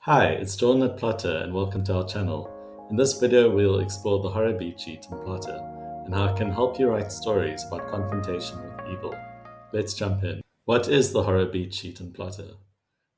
Hi, it's Jordan at Plottr and welcome to our channel. In this video, we'll explore the horror beat sheet in Plottr and how it can help you write stories about confrontation with evil. Let's jump in. What is the horror beat sheet in Plottr?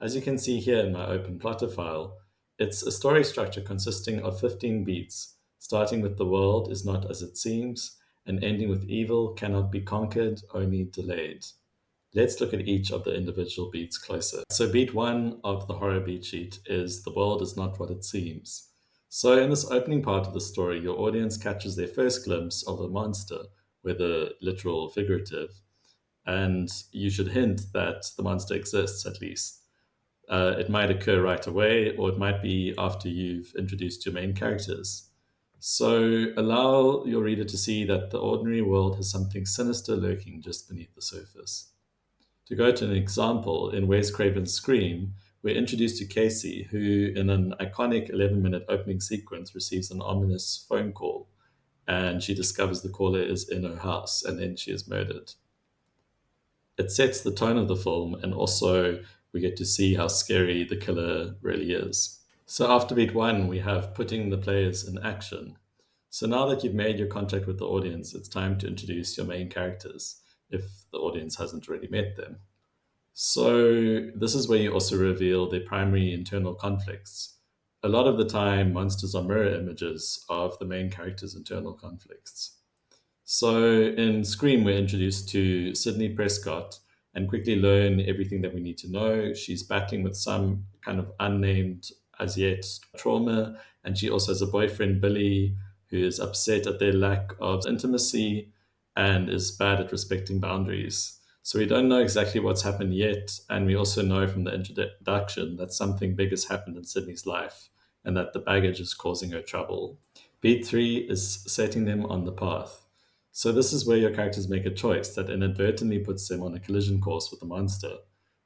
As you can see here in my open Plottr file, it's a story structure consisting of 15 beats, starting with the world is not as it seems and ending with evil cannot be conquered, only delayed. Let's look at each of the individual beats closer. So beat one of the horror beat sheet is the world is not what it seems. So in this opening part of the story, your audience catches their first glimpse of a monster, whether literal or figurative, and you should hint that the monster exists at least. It might occur right away, or it might be after you've introduced your main characters. So allow your reader to see that the ordinary world has something sinister lurking just beneath the surface. To go to an example, in Wes Craven's Scream, we're introduced to Casey, who, in an iconic 11-minute opening sequence, receives an ominous phone call, and she discovers the caller is in her house, and then she is murdered. It sets the tone of the film, and also we get to see how scary the killer really is. So after beat one, we have putting the players in action. So now that you've made your contact with the audience, it's time to introduce your main characters, if the audience hasn't already met them. So this is where you also reveal the primary internal conflicts. A lot of the time, monsters are mirror images of the main character's internal conflicts. So in Scream, we're introduced to Sydney Prescott and quickly learn everything that we need to know. She's battling with some kind of unnamed as yet trauma, and she also has a boyfriend, Billy, who is upset at their lack of intimacy and is bad at respecting boundaries. So we don't know exactly what's happened yet, and we also know from the introduction that something big has happened in Sydney's life and that the baggage is causing her trouble. Beat three is setting them on the path. So this is where your characters make a choice that inadvertently puts them on a collision course with the monster.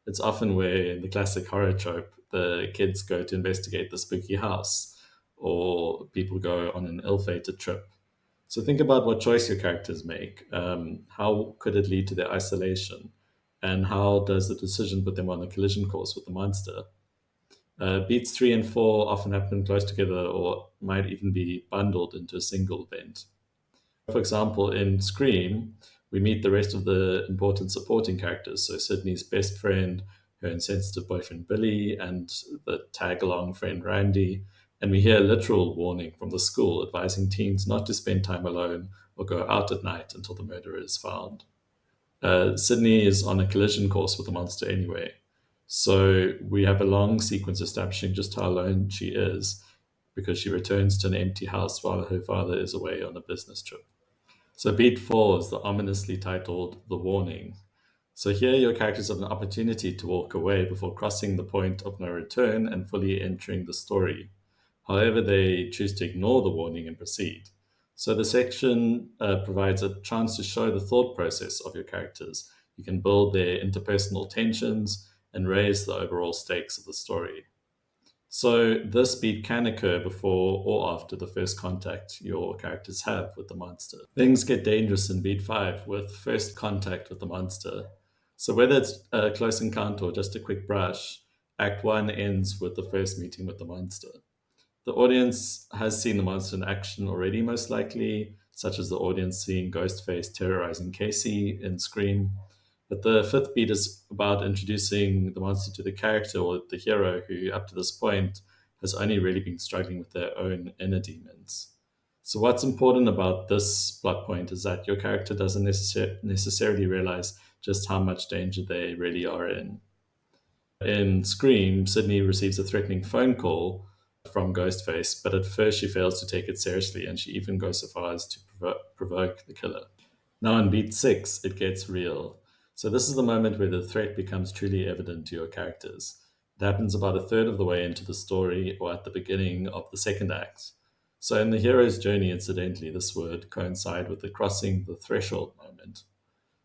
It's often where, in the classic horror trope, the kids go to investigate the spooky house, or people go on an ill-fated trip. So think about what choice your characters make. How could it lead to their isolation? And how does the decision put them on a collision course with the monster? Beats three and four often happen close together or might even be bundled into a single event. For example, in Scream, we meet the rest of the important supporting characters. So Sydney's best friend, her insensitive boyfriend Billy, and the tag along friend Randy. And we hear a literal warning from the school advising teens not to spend time alone or go out at night until the murderer is found. Sydney is on a collision course with the monster anyway. So we have a long sequence establishing just how alone she is because she returns to an empty house while her father is away on a business trip. So beat four is the ominously titled The Warning. So here your characters have an opportunity to walk away before crossing the point of no return and fully entering the story. However, they choose to ignore the warning and proceed. So the section provides a chance to show the thought process of your characters. You can build their interpersonal tensions and raise the overall stakes of the story. So this beat can occur before or after the first contact your characters have with the monster. Things get dangerous in beat five with first contact with the monster. So whether it's a close encounter or just a quick brush, act one ends with the first meeting with the monster. The audience has seen the monster in action already, most likely, such as the audience seeing Ghostface terrorizing Casey in Scream. But the fifth beat is about introducing the monster to the character or the hero who, up to this point, has only really been struggling with their own inner demons. So, what's important about this plot point is that your character doesn't necessarily realize just how much danger they really are in. In Scream, Sydney receives a threatening phone call from Ghostface, but at first she fails to take it seriously and she even goes so far as to provoke the killer. Now, in beat six, it gets real. So, this is the moment where the threat becomes truly evident to your characters. It happens about a third of the way into the story or at the beginning of the second act. So, in the hero's journey, incidentally, this would coincide with the crossing the threshold moment.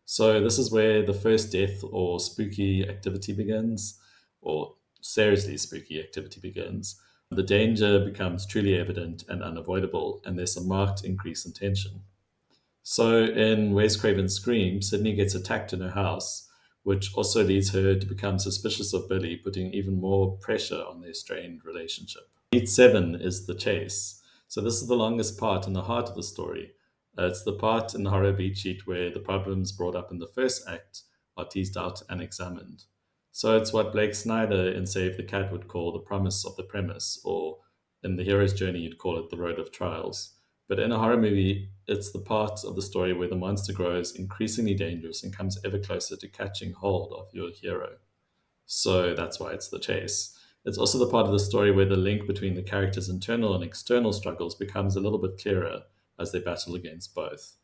So, this is where the first death or spooky activity begins, or seriously spooky activity begins. The danger becomes truly evident and unavoidable, and there's a marked increase in tension. So in Wes Craven's Scream, Sydney gets attacked in her house, which also leads her to become suspicious of Billy, putting even more pressure on their strained relationship. Beat 7 is the chase. So, this is the longest part and the heart of the story. It's the part in the horror beat sheet where the problems brought up in the first act are teased out and examined. So, it's what Blake Snyder in Save the Cat would call the promise of the premise, or in The Hero's Journey, you'd call it the road of trials. But in a horror movie, it's the part of the story where the monster grows increasingly dangerous and comes ever closer to catching hold of your hero. So that's why it's the chase. It's also the part of the story where the link between the characters' internal and external struggles becomes a little bit clearer as they battle against both.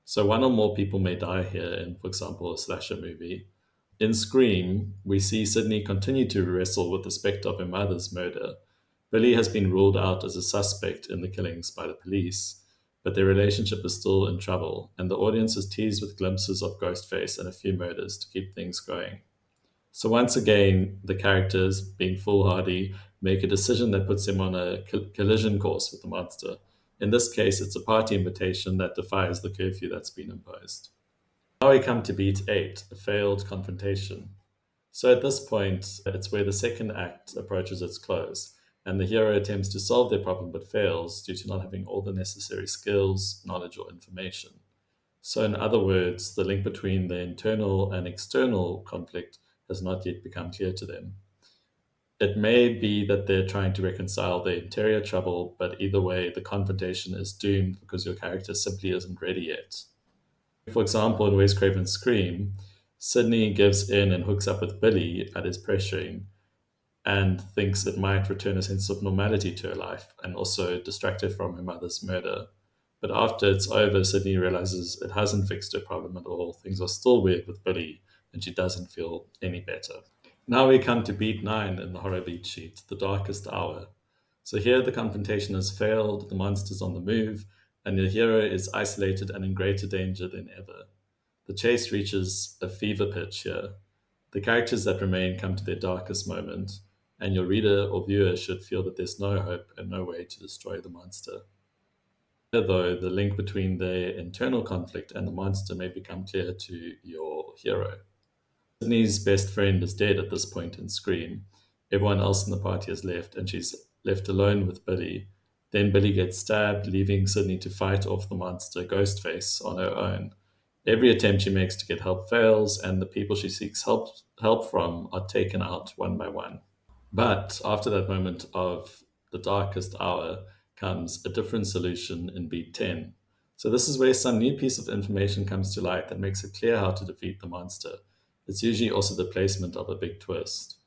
So one or more people may die here in, for example, a slasher movie. In Scream, we see Sydney continue to wrestle with the specter of her mother's murder. Billy has been ruled out as a suspect in the killings by the police, but their relationship is still in trouble, and the audience is teased with glimpses of Ghostface and a few murders to keep things going. So once again, the characters, being foolhardy, make a decision that puts them on a collision course with the monster. In this case, it's a party invitation that defies the curfew that's been imposed. Now we come to beat 8, a failed confrontation. So at this point, it's where the second act approaches its close, and the hero attempts to solve their problem but fails due to not having all the necessary skills, knowledge, or information. So, in other words, the link between the internal and external conflict has not yet become clear to them. It may be that they're trying to reconcile their interior trouble, but either way, the confrontation is doomed because your character simply isn't ready yet. For example, in Wes Craven's Scream, Sydney gives in and hooks up with Billy at his pressuring and thinks it might return a sense of normality to her life and also distract her from her mother's murder. But after it's over, Sydney realizes it hasn't fixed her problem at all. Things are still weird with Billy, and she doesn't feel any better. Now we come to beat 9 in the horror beat sheet, the darkest hour. So here the confrontation has failed, the monster's on the move, and the hero is isolated and in greater danger than ever. The chase reaches a fever pitch here. The characters that remain come to their darkest moment, and your reader or viewer should feel that there's no hope and no way to destroy the monster. Here, though, the link between their internal conflict and the monster may become clear to your hero. Sydney's best friend is dead at this point in Scream. Everyone else in the party has left, and she's left alone with Billy. Then Billy gets stabbed, leaving Sydney to fight off the monster Ghostface on her own. Every attempt she makes to get help fails, and the people she seeks help from are taken out one by one. But after that moment of the darkest hour comes a different solution in beat 10. So, this is where some new piece of information comes to light that makes it clear how to defeat the monster. It's usually also the placement of a big twist.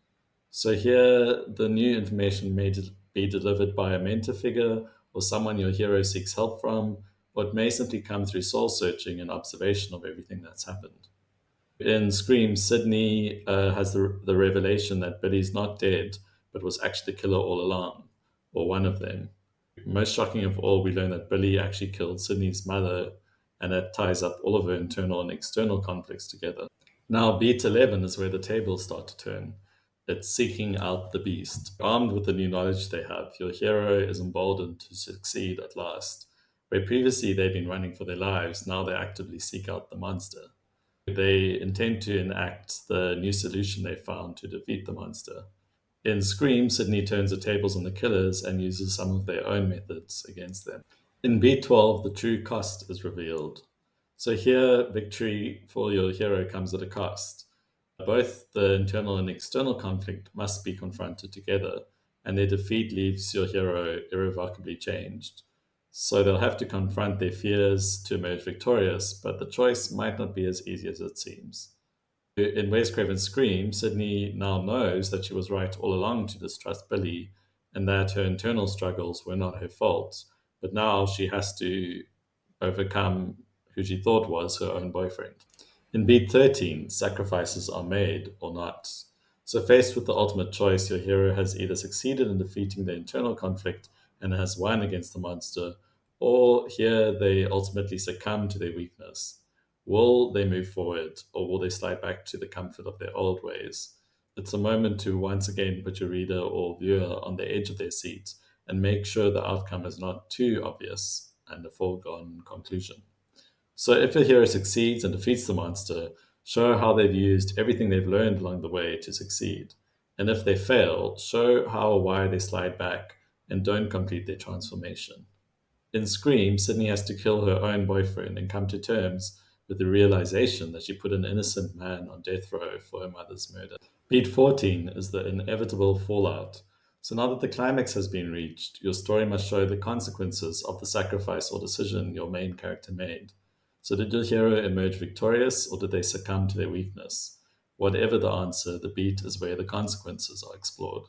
So, here the new information may be delivered by a mentor figure or someone your hero seeks help from, or it may simply come through soul searching and observation of everything that's happened. In Scream, Sydney has the revelation that Billy's not dead, but was actually the killer all along, or one of them. Most shocking of all, we learn that Billy actually killed Sydney's mother, and that ties up all of her internal and external conflicts together. Now, beat 11 is where the tables start to turn. It's seeking out the beast. Armed with the new knowledge they have, your hero is emboldened to succeed at last. Where previously they've been running for their lives, now they actively seek out the monster. They intend to enact the new solution they found to defeat the monster. In Scream, Sydney turns the tables on the killers and uses some of their own methods against them. In B12, the true cost is revealed. So here, victory for your hero comes at a cost. Both the internal and external conflict must be confronted together, and their defeat leaves your hero irrevocably changed. So they'll have to confront their fears to emerge victorious, but the choice might not be as easy as it seems. In Wes Craven's Scream, Sydney now knows that she was right all along to distrust Billy and that her internal struggles were not her fault. But now she has to overcome who she thought was her own boyfriend. In beat 13, sacrifices are made or not. So, faced with the ultimate choice, your hero has either succeeded in defeating the internal conflict and has won against the monster, or here they ultimately succumb to their weakness. Will they move forward, or will they slide back to the comfort of their old ways? It's a moment to once again put your reader or viewer on the edge of their seat and make sure the outcome is not too obvious and a foregone conclusion. So, if your hero succeeds and defeats the monster, Show how they've used everything they've learned along the way to succeed. And if they fail, show how or why they slide back and don't complete their transformation. In Scream, Sydney has to kill her own boyfriend and come to terms with the realization that she put an innocent man on death row for her mother's murder. Beat 14 is the inevitable fallout. So now that the climax has been reached, your story must show the consequences of the sacrifice or decision your main character made. So did your hero emerge victorious or did they succumb to their weakness? Whatever the answer, the beat is where the consequences are explored.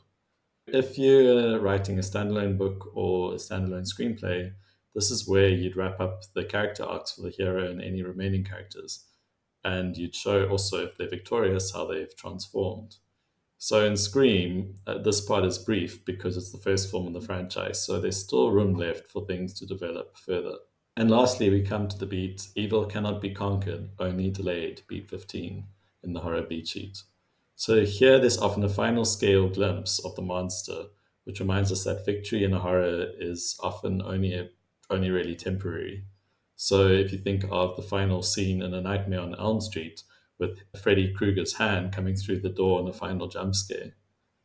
If you're writing a standalone book or a standalone screenplay, this is where you'd wrap up the character arcs for the hero and any remaining characters. And you'd show also, if they're victorious, how they've transformed. So in Scream, this part is brief because it's the first film in the franchise, so there's still room left for things to develop further. And lastly, we come to the beat Evil Cannot Be Conquered, Only Delayed, beat 15, in the horror beat sheet. So here there's often a final scale glimpse of the monster, which reminds us that victory in a horror is often only really temporary. So if you think of the final scene in A Nightmare on Elm Street, with Freddy Krueger's hand coming through the door in the final jump scare.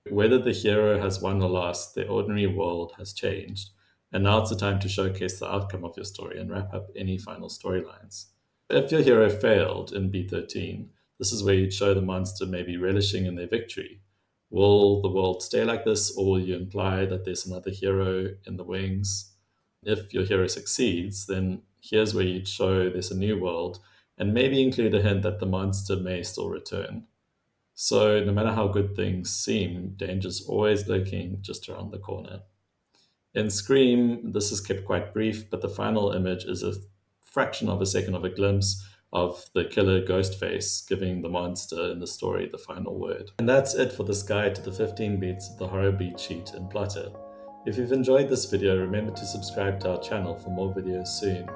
Whether the hero has won or lost, the ordinary world has changed, and now it's the time to showcase the outcome of your story and wrap up any final storylines. If your hero failed in B13, this is where you'd show the monster maybe relishing in their victory. Will the world stay like this, or will you imply that there's another hero in the wings? If your hero succeeds, then here's where you'd show there's a new world and maybe include a hint that the monster may still return. So, no matter how good things seem, danger's always lurking just around the corner. In Scream, this is kept quite brief, but the final image is a fraction of a second of a glimpse of the killer ghost face giving the monster in the story the final word. And that's it for this guide to the 15 beats of the horror beat sheet in Plottr. If you've enjoyed this video, remember to subscribe to our channel for more videos soon.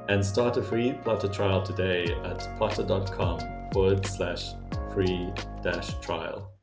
And start a free Plottr trial today at plottr.com/free-trial.